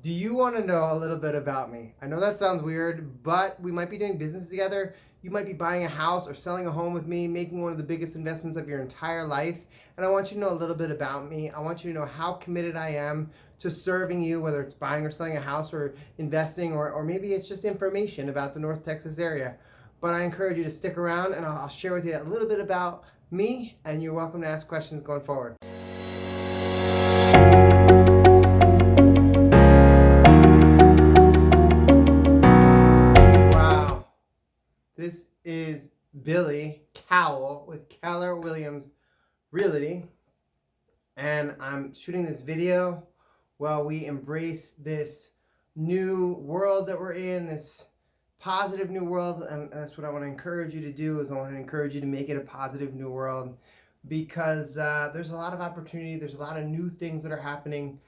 Do you want to know a little bit about me? I know that sounds weird, but we might be doing business together. You might be buying a house or selling a home with me, making one of the biggest investments of your entire life. And I want you to know a little bit about me. I want you to know how committed I am to serving you, whether it's buying or selling a house or investing, or maybe it's just information about the North Texas area. But I encourage you to stick around and I'll share with you a little bit about me, and you're welcome to ask questions going forward. This is Billy Cowell with Keller Williams Realty, and I'm shooting this video while we embrace this new world that we're in, this positive new world, and that's what I want to encourage you to do. Is I want to encourage you to make it a positive new world, because there's a lot of opportunity, there's a lot of new things that are happening.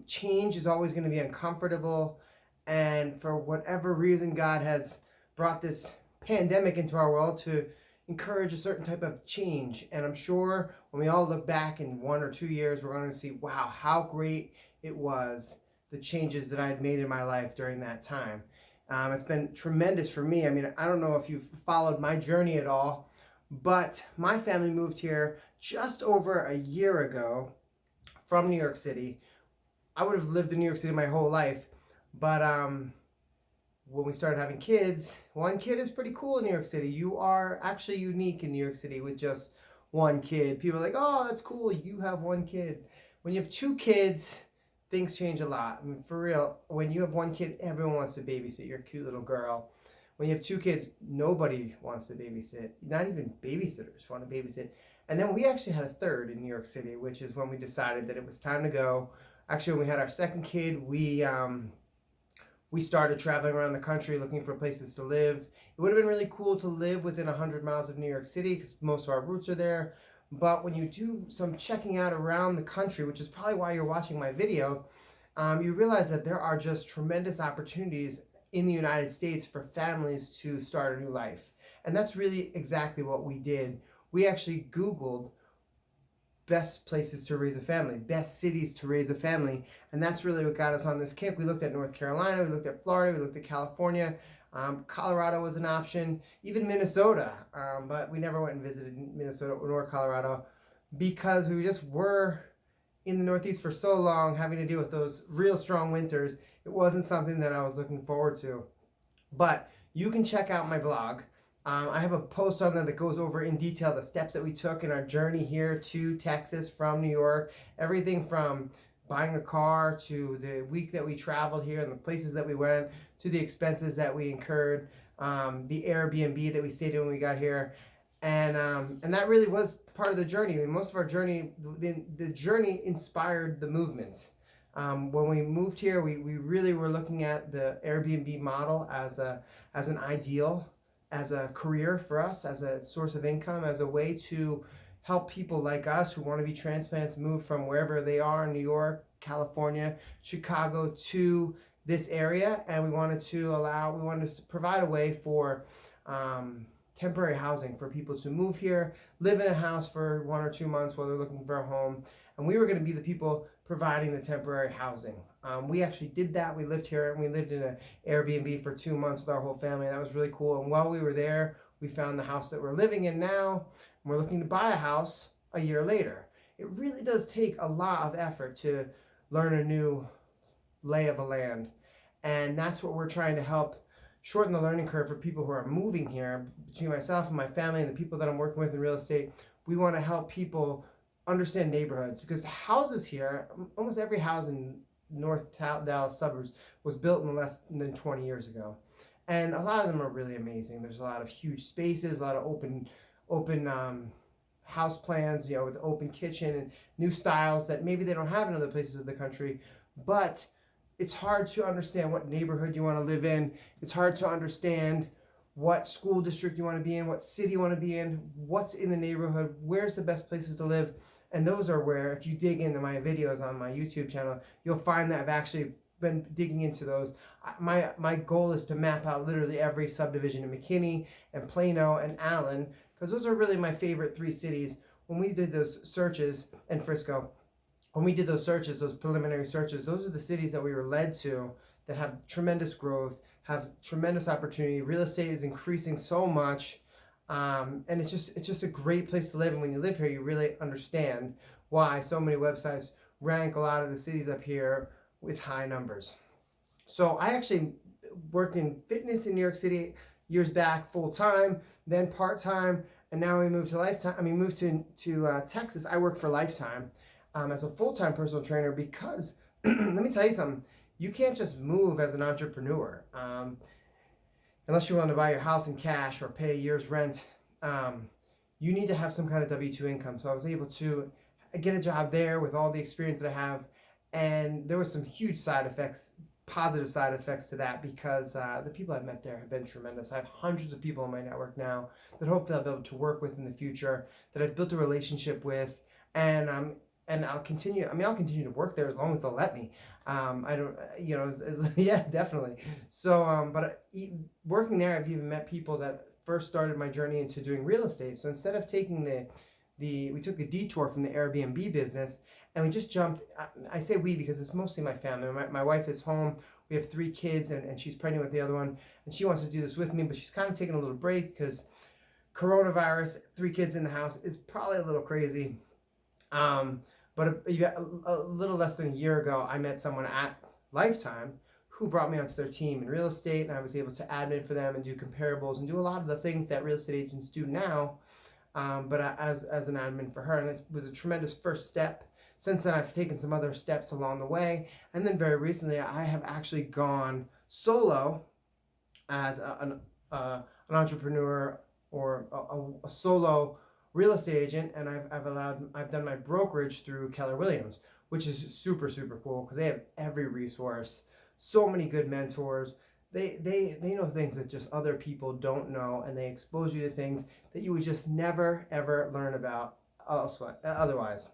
Change is always going to be uncomfortable, and for whatever reason, God has brought this pandemic into our world to encourage a certain type of change. And I'm sure when we all look back in 1 or 2 years, we're going to see, wow, how great it was, the changes that I had made in my life during that time. It's been tremendous for me. I mean, I don't know if you've followed my journey at all, but my family moved here just over a year ago from New York City. I would have lived in New York City my whole life, but when we started having kids, one kid is pretty cool in New York City. You are actually unique in New York City with just one kid. People are like, oh, that's cool, you have one kid. When you have 2 kids, things change a lot. I mean, for real, when you have one kid, everyone wants to babysit your cute little girl. When you have 2 kids, nobody wants to babysit. Not even babysitters want to babysit. And then we actually had a third in New York City, which is when we decided that it was time to go. Actually, when we had our second kid, we started traveling around the country looking for places to live. It would have been really cool to live within 100 miles of New York City because most of our roots are there. But when you do some checking out around the country, which is probably why you're watching my video, you realize that there are just tremendous opportunities in the United States for families to start a new life. And that's really exactly what we did. We actually Googled best places to raise a family, best cities to raise a family, and that's really what got us on this kick. We looked at North Carolina, we looked at Florida, we looked at California, Colorado was an option, even Minnesota, but we never went and visited Minnesota nor Colorado because we just were in the Northeast for so long, having to deal with those real strong winters. It wasn't something that I was looking forward to. But you can check out my blog. I have a post on there that goes over in detail the steps that we took in our journey here to Texas from New York. Everything from buying a car to the week that we traveled here and the places that we went to the expenses that we incurred, the Airbnb that we stayed in when we got here. And that really was part of the journey. I mean, most of our journey, the journey inspired the movement. When we moved here, we really were looking at the Airbnb model as an ideal, as a career for us, as a source of income, as a way to help people like us who want to be transplants move from wherever they are in New York, California, Chicago to this area. And we wanted to provide a way for temporary housing for people to move here, live in a house for 1 or 2 months while they're looking for a home. And we were going to be the people providing the temporary housing. We actually did that. We lived here and we lived in an Airbnb for 2 months with our whole family. That was really cool. And while we were there, we found the house that we're living in now. And we're looking to buy a house a year later. It really does take a lot of effort to learn a new lay of the land. And that's what we're trying to help shorten the learning curve for people who are moving here. Between myself and my family and the people that I'm working with in real estate, we want to help people understand neighborhoods, because houses here, almost every house in North Dallas suburbs was built in less than 20 years ago. And a lot of them are really amazing. There's a lot of huge spaces, a lot of open house plans, with open kitchen and new styles that maybe they don't have in other places of the country. But it's hard to understand what neighborhood you want to live in. It's hard to understand what school district you want to be in, what city you want to be in, what's in the neighborhood, where's the best places to live. And those are where, if you dig into my videos on my YouTube channel, you'll find that I've actually been digging into those. My goal is to map out literally every subdivision in McKinney and Plano and Allen, because those are really my favorite 3 cities. When we did those searches, and Frisco, when we did those searches, those preliminary searches, those are the cities that we were led to that have tremendous growth, have tremendous opportunity. Real estate is increasing so much, and it's just a great place to live. And when you live here, you really understand why so many websites rank a lot of the cities up here with high numbers. So I actually worked in fitness in New York City years back, full time, then part time, and now we moved to Lifetime. Moved to Texas. I work for Lifetime as a full-time personal trainer because let me tell you something. You can't just move as an entrepreneur unless you're willing to buy your house in cash or pay a year's rent. You need to have some kind of W-2 income. So I was able to get a job there with all the experience that I have, and there was some huge side effects, positive side effects to that, because the people I've met there have been tremendous. I have hundreds of people in my network now that hopefully I'll be able to work with in the future, that I've built a relationship with, and I'll continue. I'll continue to work there as long as they'll let me. I don't, yeah, definitely. So, but working there, I've even met people that first started my journey into doing real estate. So instead of taking we took the detour from the Airbnb business, and we just jumped. I say we because it's mostly my family. My wife is home. We have 3 kids, and she's pregnant with the other one, and she wants to do this with me, but she's kind of taking a little break because coronavirus, 3 kids in the house is probably a little crazy. But a little less than a year ago, I met someone at Lifetime who brought me onto their team in real estate, and I was able to admin for them and do comparables and do a lot of the things that real estate agents do now, but as an admin for her. And it was a tremendous first step. Since then, I've taken some other steps along the way. And then very recently, I have actually gone solo as an entrepreneur or a solo real estate agent, and I've done my brokerage through Keller Williams, which is super, super cool because they have every resource, so many good mentors. They know things that just other people don't know, and they expose you to things that you would just never ever learn about otherwise.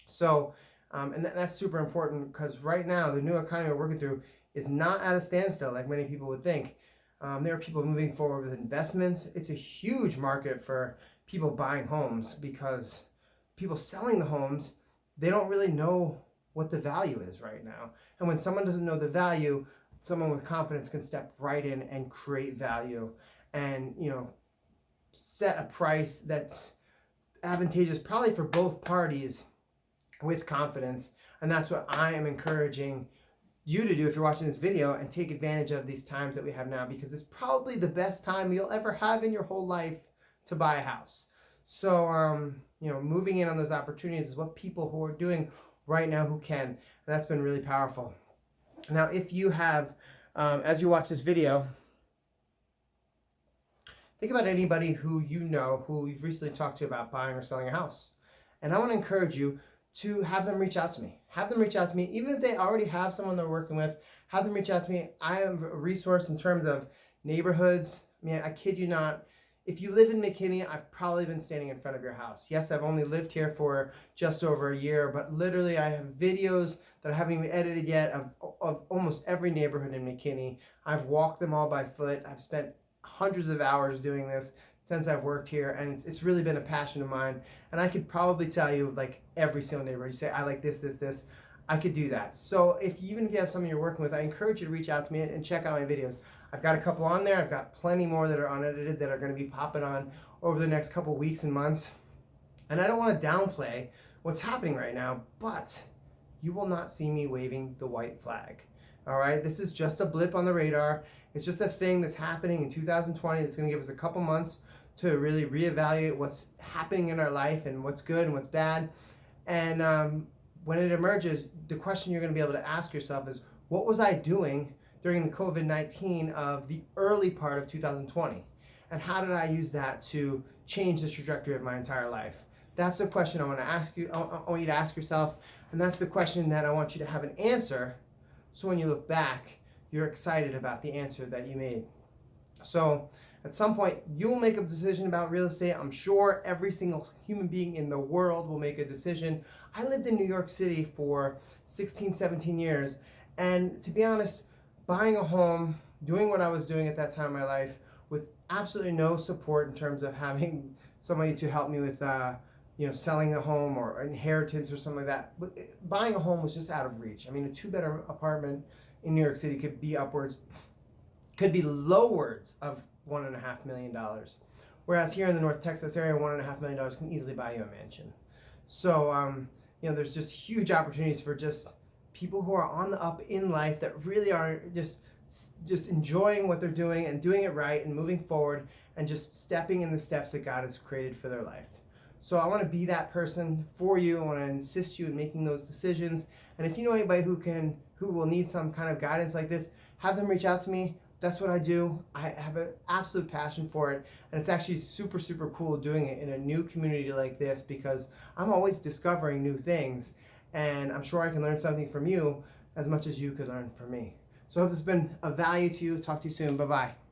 So, and that's super important because right now the new economy we're working through is not at a standstill like many people would think. There are people moving forward with investments. It's a huge market for people buying homes because people selling the homes, they don't really know what the value is right now. And when someone doesn't know the value, someone with confidence can step right in and create value and, set a price that's advantageous probably for both parties with confidence. And that's what I am encouraging you to do if you're watching this video, and take advantage of these times that we have now, because it's probably the best time you'll ever have in your whole life to buy a house. So, moving in on those opportunities is what people who are doing right now who can. And that's been really powerful. Now, if you have, as you watch this video, think about anybody who who you've recently talked to about buying or selling a house. And I want to encourage you to have them reach out to me. Have them reach out to me. Even if they already have someone they're working with, have them reach out to me. I am a resource in terms of neighborhoods. I kid you not. If you live in McKinney, I've probably been standing in front of your house. Yes, I've only lived here for just over a year, but literally I have videos that I haven't even edited yet of almost every neighborhood in McKinney. I've walked them all by foot. I've spent hundreds of hours doing this since I've worked here, and it's really been a passion of mine. And I could probably tell you like every single neighborhood. You say, I like this, I could do that. So even if you have someone you're working with, I encourage you to reach out to me and check out my videos. I've got a couple on there. I've got plenty more that are unedited that are going to be popping on over the next couple weeks and months. And I don't want to downplay what's happening right now, but you will not see me waving the white flag. All right, this is just a blip on the radar. It's just a thing that's happening in 2020 that's going to give us a couple months to really reevaluate what's happening in our life and what's good and what's bad. And when it emerges, the question you're going to be able to ask yourself is, what was I doing during the COVID-19 of the early part of 2020? And how did I use that to change the trajectory of my entire life? That's the question I want to ask you. I want you to ask yourself, and that's the question that I want you to have an answer. So when you look back, you're excited about the answer that you made. So at some point, you'll make a decision about real estate. I'm sure every single human being in the world will make a decision. I lived in New York City for 16, 17 years. And to be honest, buying a home, doing what I was doing at that time in my life with absolutely no support in terms of having somebody to help me with selling a home or inheritance or something like that. But buying a home was just out of reach. I mean, a 2-bedroom apartment in New York City could be lowards of $1.5 million. Whereas here in the North Texas area, $1.5 million can easily buy you a mansion. So, there's just huge opportunities for just people who are on the up in life that really are just enjoying what they're doing and doing it right and moving forward and just stepping in the steps that God has created for their life. So I want to be that person for you. I want to assist you in making those decisions. And if you know anybody who will need some kind of guidance like this, have them reach out to me. That's what I do. I have an absolute passion for it. And it's actually super, super cool doing it in a new community like this because I'm always discovering new things. And I'm sure I can learn something from you as much as you could learn from me. So I hope this has been of value to you. Talk to you soon. Bye-bye.